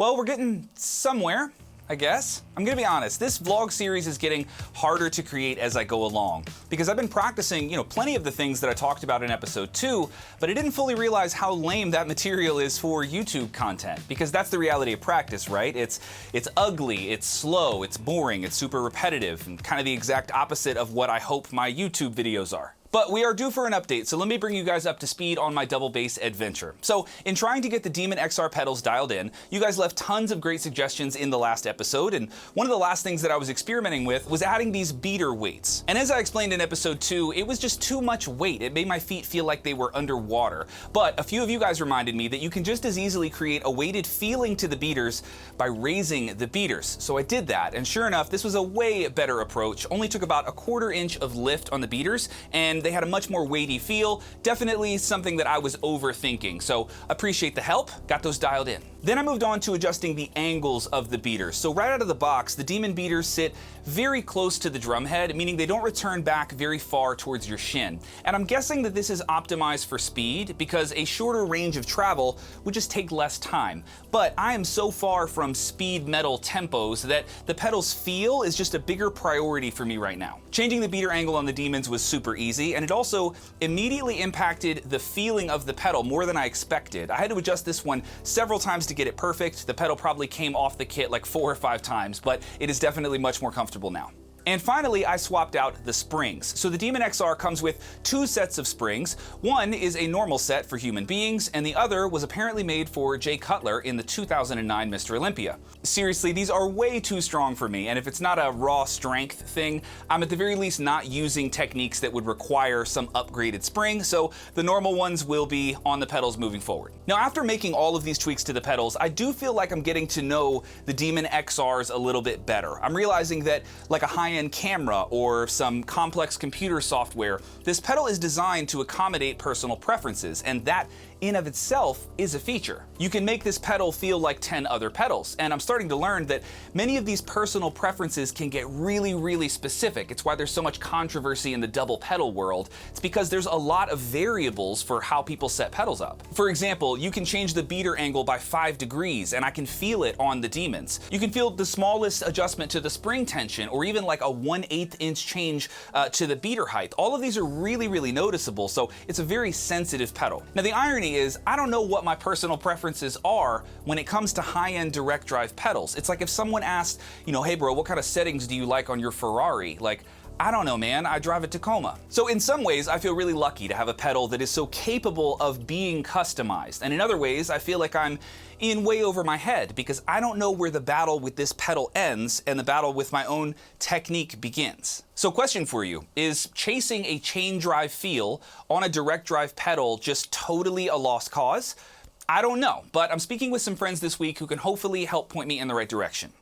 Well, we're getting somewhere, I guess. I'm gonna be honest, this vlog series is getting harder to create as I go along because I've been practicing, plenty of the things that I talked about in episode 2, but I didn't fully realize how lame that material is for YouTube content, because that's the reality of practice, right? It's ugly, it's slow, it's boring, it's super repetitive, and kind of the exact opposite of what I hope my YouTube videos are. But we are due for an update, so let me bring you guys up to speed on my double bass adventure. So, in trying to get the Demon XR pedals dialed in, you guys left tons of great suggestions in the last episode, and one of the last things that I was experimenting with was adding these beater weights. And as I explained in episode 2, it was just too much weight. It made my feet feel like they were underwater. But a few of you guys reminded me that you can just as easily create a weighted feeling to the beaters by raising the beaters. So I did that, and sure enough, this was a way better approach. Only took about a 1/4 inch of lift on the beaters, and they had a much more weighty feel. Definitely something that I was overthinking, so appreciate the help, got those dialed in. Then I moved on to adjusting the angles of the beaters. So right out of the box, the Demon beaters sit very close to the drum head, meaning they don't return back very far towards your shin. And I'm guessing that this is optimized for speed because a shorter range of travel would just take less time. But I am so far from speed metal tempos that the pedal's feel is just a bigger priority for me right now. Changing the beater angle on the Demons was super easy, and it also immediately impacted the feeling of the pedal more than I expected. I had to adjust this one several times to get it perfect. The pedal probably came off the kit like 4 or 5 times, but it is definitely much more comfortable now. And finally, I swapped out the springs. So the Demon XR comes with 2 sets of springs. One is a normal set for human beings, and the other was apparently made for Jay Cutler in the 2009 Mr. Olympia. Seriously, these are way too strong for me, and if it's not a raw strength thing, I'm at the very least not using techniques that would require some upgraded spring, so the normal ones will be on the pedals moving forward. Now, after making all of these tweaks to the pedals, I do feel like I'm getting to know the Demon XRs a little bit better. I'm realizing that, like a high-end camera or some complex computer software, this pedal is designed to accommodate personal preferences, and that in of itself is a feature. You can make this pedal feel like 10 other pedals, and I'm starting to learn that many of these personal preferences can get really, really specific. It's why there's so much controversy in the double pedal world. It's because there's a lot of variables for how people set pedals up. For example, you can change the beater angle by 5 degrees, and I can feel it on the Demons. You can feel the smallest adjustment to the spring tension, or even like a 1/8 inch change to the beater height. All of these are really, really noticeable, so it's a very sensitive pedal. Now, the irony is, I don't know what my personal preferences are when it comes to high-end direct drive pedals. It's like if someone asked, hey bro, what kind of settings do you like on your Ferrari? Like, I don't know, man, I drive a Tacoma. So in some ways, I feel really lucky to have a pedal that is so capable of being customized. And in other ways, I feel like I'm in way over my head because I don't know where the battle with this pedal ends and the battle with my own technique begins. So question for you, is chasing a chain drive feel on a direct drive pedal just totally a lost cause? I don't know, but I'm speaking with some friends this week who can hopefully help point me in the right direction.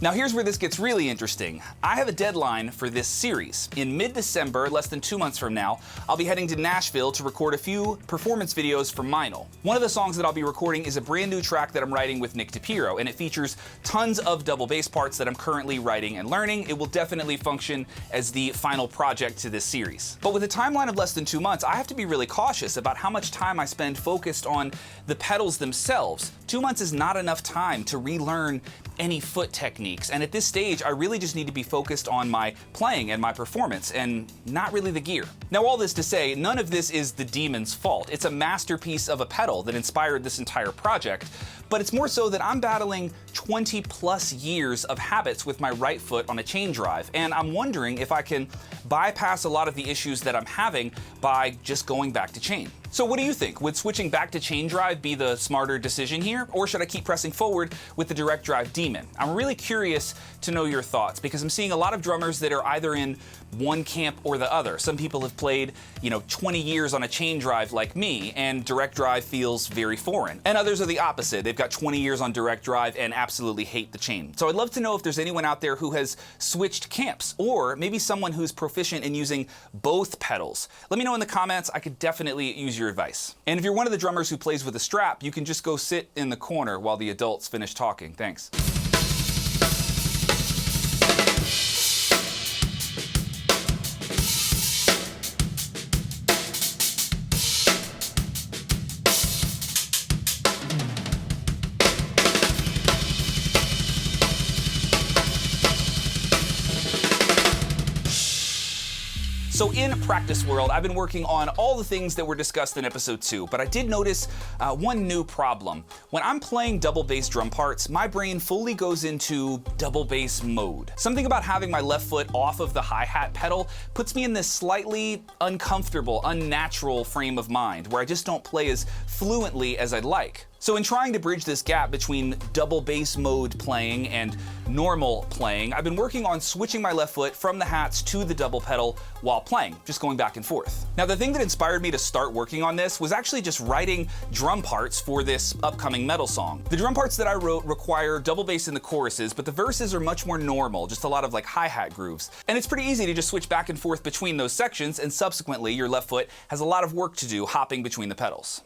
Now here's where this gets really interesting. I have a deadline for this series. In mid-December, less than 2 months from now, I'll be heading to Nashville to record a few performance videos for Meinl. One of the songs that I'll be recording is a brand new track that I'm writing with Nick DePiro, and it features tons of double bass parts that I'm currently writing and learning. It will definitely function as the final project to this series. But with a timeline of less than 2 months, I have to be really cautious about how much time I spend focused on the pedals themselves. 2 months is not enough time to relearn any foot techniques, and at this stage I really just need to be focused on my playing and my performance and not really the gear. Now, all this to say, none of this is the Demon's fault. It's a masterpiece of a pedal that inspired this entire project, but it's more so that I'm battling 20+ years of habits with my right foot on a chain drive, and I'm wondering if I can bypass a lot of the issues that I'm having by just going back to chain. So what do you think? Would switching back to chain drive be the smarter decision here, or should I keep pressing forward with the direct drive Demon? I'm really curious to know your thoughts because I'm seeing a lot of drummers that are either in one camp or the other. Some people have played, 20 years on a chain drive like me, and direct drive feels very foreign. And others are the opposite. They've got 20 years on direct drive and absolutely hate the chain. So I'd love to know if there's anyone out there who has switched camps, or maybe someone who's proficient in using both pedals. Let me know in the comments. I could definitely use your advice. And if you're one of the drummers who plays with a strap, you can just go sit in the corner while the adults finish talking. Thanks. So in practice world, I've been working on all the things that were discussed in episode 2, but I did notice one new problem. When I'm playing double bass drum parts, my brain fully goes into double bass mode. Something about having my left foot off of the hi-hat pedal puts me in this slightly uncomfortable, unnatural frame of mind where I just don't play as fluently as I'd like. So in trying to bridge this gap between double bass mode playing and normal playing, I've been working on switching my left foot from the hats to the double pedal while playing, just going back and forth. Now the thing that inspired me to start working on this was actually just writing drum parts for this upcoming metal song. The drum parts that I wrote require double bass in the choruses, but the verses are much more normal, just a lot of like hi-hat grooves. And it's pretty easy to just switch back and forth between those sections, and subsequently your left foot has a lot of work to do hopping between the pedals.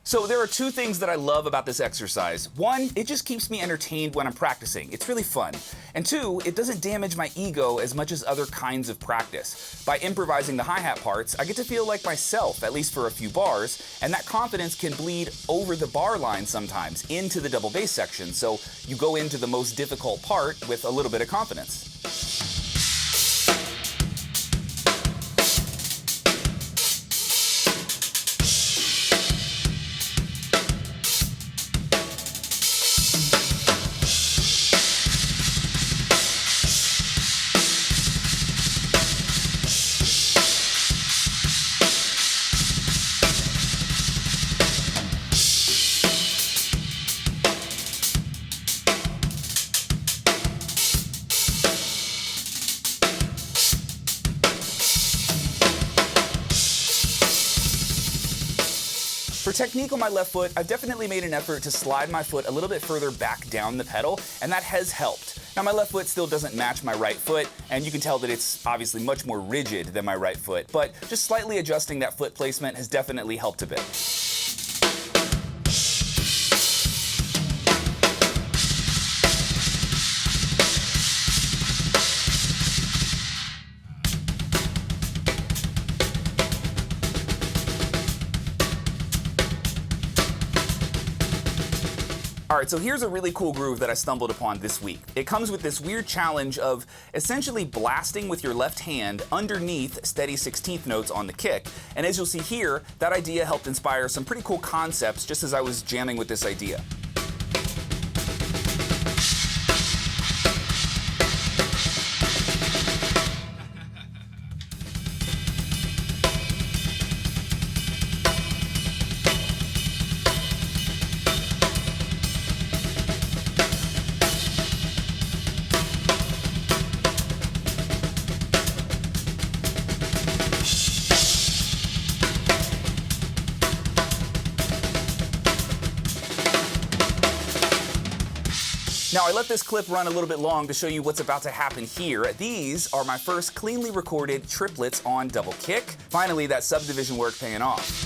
So there are two things that I love about this exercise. One, it just keeps me entertained when I'm practicing. It's really fun. And two, it doesn't damage my ego as much as other kinds of practice. By improvising the hi-hat parts, I get to feel like myself, at least for a few bars, and that confidence can bleed over the bar line sometimes into the double bass section, so you go into the most difficult part with a little bit of confidence. For technique on my left foot, I've definitely made an effort to slide my foot a little bit further back down the pedal, and that has helped. Now my left foot still doesn't match my right foot, and you can tell that it's obviously much more rigid than my right foot, but just slightly adjusting that foot placement has definitely helped a bit. Alright, so here's a really cool groove that I stumbled upon this week. It comes with this weird challenge of essentially blasting with your left hand underneath steady 16th notes on the kick, and as you'll see here, that idea helped inspire some pretty cool concepts just as I was jamming with this idea. Now I let this clip run a little bit long to show you what's about to happen here. These are my first cleanly recorded triplets on double kick. Finally, that subdivision work paying off.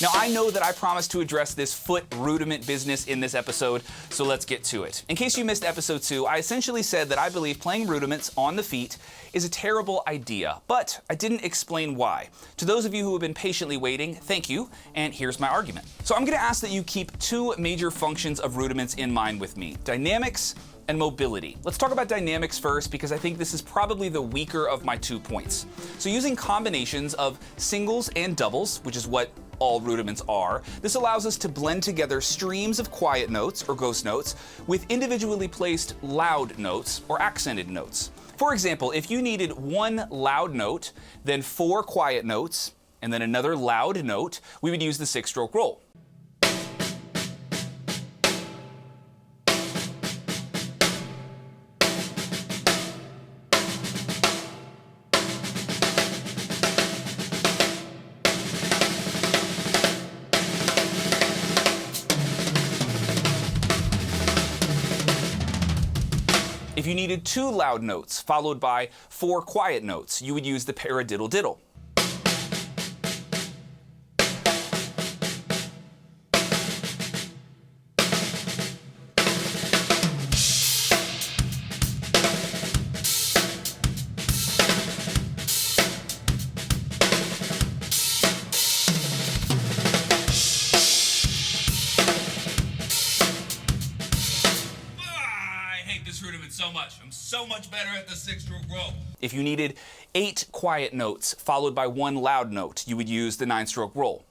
Now I know that I promised to address this foot rudiment business in this episode, so let's get to it. In case you missed episode 2, I essentially said that I believe playing rudiments on the feet is a terrible idea, but I didn't explain why. To those of you who have been patiently waiting, thank you, and here's my argument. So I'm gonna ask that you keep two major functions of rudiments in mind with me: dynamics and mobility. Let's talk about dynamics first, because I think this is probably the weaker of my 2 points. So using combinations of singles and doubles, which is what all rudiments are, this allows us to blend together streams of quiet notes, or ghost notes, with individually placed loud notes, or accented notes. For example, if you needed one loud note, then 4 quiet notes, and then another loud note, we would use the 6-stroke roll. If you needed 2 loud notes followed by 4 quiet notes, you would use the paradiddle-diddle. So much. I'm so much better at the 6-stroke roll. If you needed 8 quiet notes followed by 1 loud note, you would use the 9-stroke roll.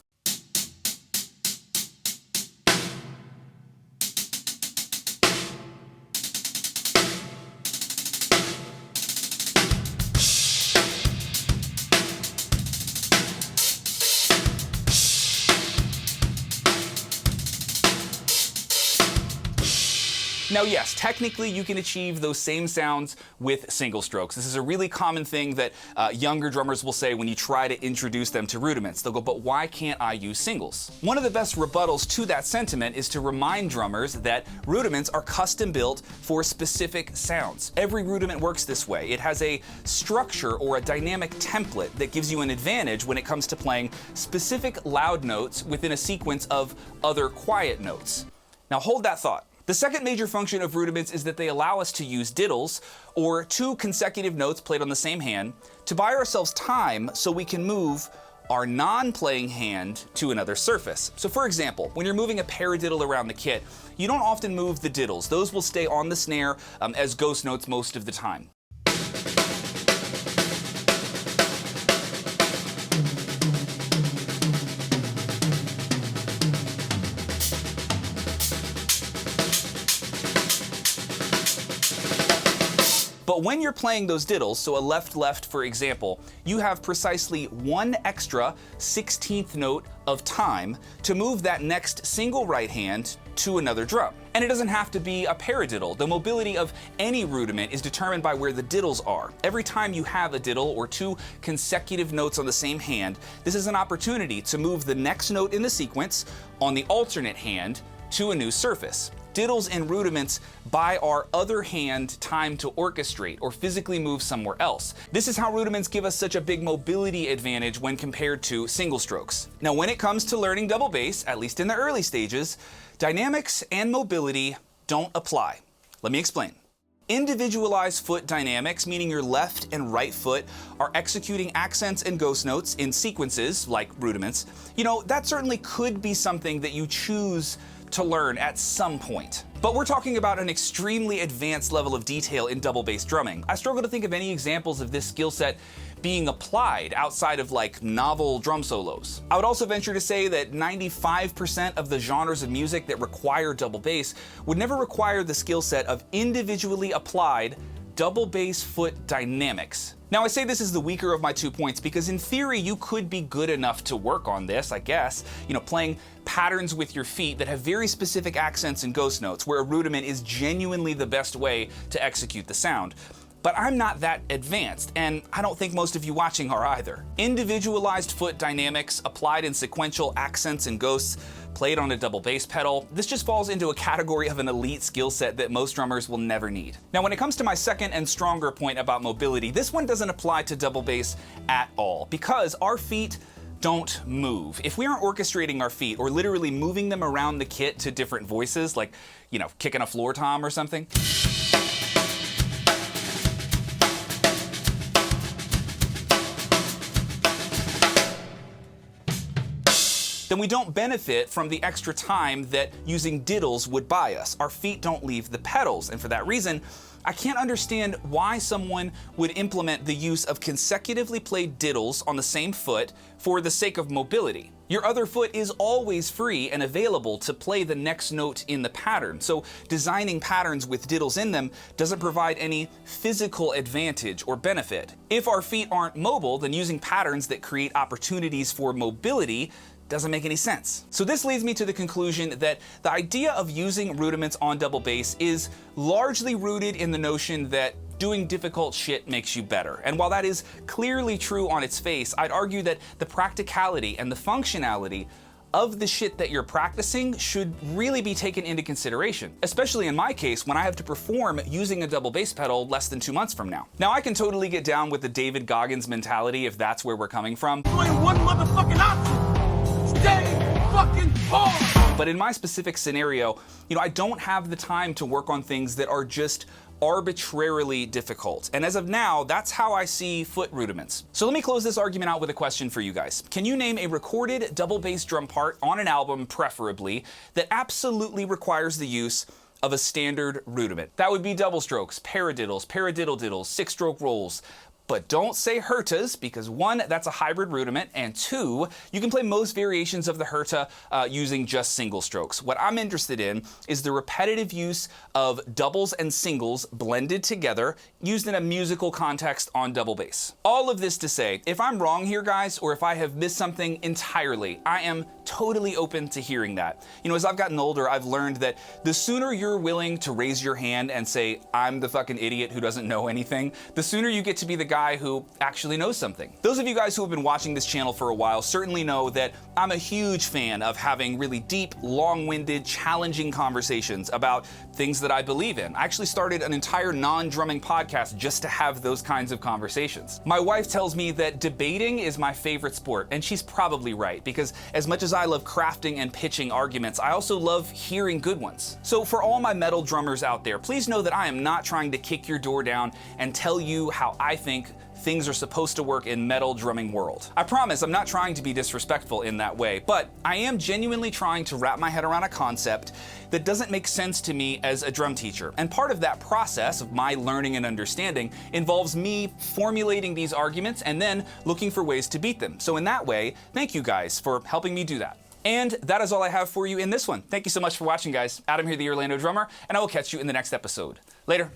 Now yes, technically you can achieve those same sounds with single strokes. This is a really common thing that younger drummers will say when you try to introduce them to rudiments. They'll go, but why can't I use singles? One of the best rebuttals to that sentiment is to remind drummers that rudiments are custom built for specific sounds. Every rudiment works this way. It has a structure or a dynamic template that gives you an advantage when it comes to playing specific loud notes within a sequence of other quiet notes. Now hold that thought. The second major function of rudiments is that they allow us to use diddles, or 2 consecutive notes played on the same hand, to buy ourselves time so we can move our non-playing hand to another surface. So for example, when you're moving a paradiddle around the kit, you don't often move the diddles. Those will stay on the snare as ghost notes most of the time. But when you're playing those diddles, so a left-left for example, you have precisely 1 extra 16th note of time to move that next single right hand to another drum. And it doesn't have to be a paradiddle. The mobility of any rudiment is determined by where the diddles are. Every time you have a diddle or 2 consecutive notes on the same hand, this is an opportunity to move the next note in the sequence on the alternate hand to a new surface. Diddles and rudiments buy our other hand time to orchestrate or physically move somewhere else. This is how rudiments give us such a big mobility advantage when compared to single strokes. Now when it comes to learning double bass, at least in the early stages, dynamics and mobility don't apply. Let me explain. Individualized foot dynamics, meaning your left and right foot are executing accents and ghost notes in sequences like rudiments, that certainly could be something that you choose to learn at some point. But we're talking about an extremely advanced level of detail in double bass drumming. I struggle to think of any examples of this skill set being applied outside of novel drum solos. I would also venture to say that 95% of the genres of music that require double bass would never require the skill set of individually applied double bass foot dynamics. Now I say this is the weaker of my 2 points because in theory you could be good enough to work on this, I guess, playing patterns with your feet that have very specific accents and ghost notes where a rudiment is genuinely the best way to execute the sound. But I'm not that advanced, and I don't think most of you watching are either. Individualized foot dynamics applied in sequential accents and ghosts played on a double bass pedal, this just falls into a category of an elite skill set that most drummers will never need. Now when it comes to my second and stronger point about mobility, this one doesn't apply to double bass at all because our feet don't move. If we aren't orchestrating our feet or literally moving them around the kit to different voices, like, kicking a floor tom or something, then we don't benefit from the extra time that using diddles would buy us. Our feet don't leave the pedals, and for that reason, I can't understand why someone would implement the use of consecutively played diddles on the same foot for the sake of mobility. Your other foot is always free and available to play the next note in the pattern, so designing patterns with diddles in them doesn't provide any physical advantage or benefit. If our feet aren't mobile, then using patterns that create opportunities for mobility doesn't make any sense. So this leads me to the conclusion that the idea of using rudiments on double bass is largely rooted in the notion that doing difficult shit makes you better. And while that is clearly true on its face, I'd argue that the practicality and the functionality of the shit that you're practicing should really be taken into consideration, especially in my case when I have to perform using a double bass pedal less than 2 months from now. Now I can totally get down with the David Goggins mentality if that's where we're coming from. You ain't one motherfucking option. Stay fucking hard. But in my specific scenario, I don't have the time to work on things that are just arbitrarily difficult. And as of now, that's how I see foot rudiments. So let me close this argument out with a question for you guys. Can you name a recorded double bass drum part on an album, preferably, that absolutely requires the use of a standard rudiment? That would be double strokes, paradiddles, paradiddle-diddles, 6-stroke rolls. But don't say hertas, because 1, that's a hybrid rudiment, and 2, you can play most variations of the herta using just single strokes. What I'm interested in is the repetitive use of doubles and singles blended together, used in a musical context on double bass. All of this to say, if I'm wrong here, guys, or if I have missed something entirely, I am totally open to hearing that. As I've gotten older, I've learned that the sooner you're willing to raise your hand and say, I'm the fucking idiot who doesn't know anything, the sooner you get to be the guy who actually knows something. Those of you guys who have been watching this channel for a while certainly know that I'm a huge fan of having really deep, long-winded, challenging conversations about things that I believe in. I actually started an entire non-drumming podcast just to have those kinds of conversations. My wife tells me that debating is my favorite sport, and she's probably right, because as much as I love crafting and pitching arguments, I also love hearing good ones. So for all my metal drummers out there, please know that I am not trying to kick your door down and tell you how I think things are supposed to work in metal drumming world. I promise I'm not trying to be disrespectful in that way, but I am genuinely trying to wrap my head around a concept that doesn't make sense to me as a drum teacher. And part of that process of my learning and understanding involves me formulating these arguments and then looking for ways to beat them. So in that way, thank you guys for helping me do that. And that is all I have for you in this one. Thank you so much for watching, guys. Adam here, the Orlando drummer, and I will catch you in the next episode. Later.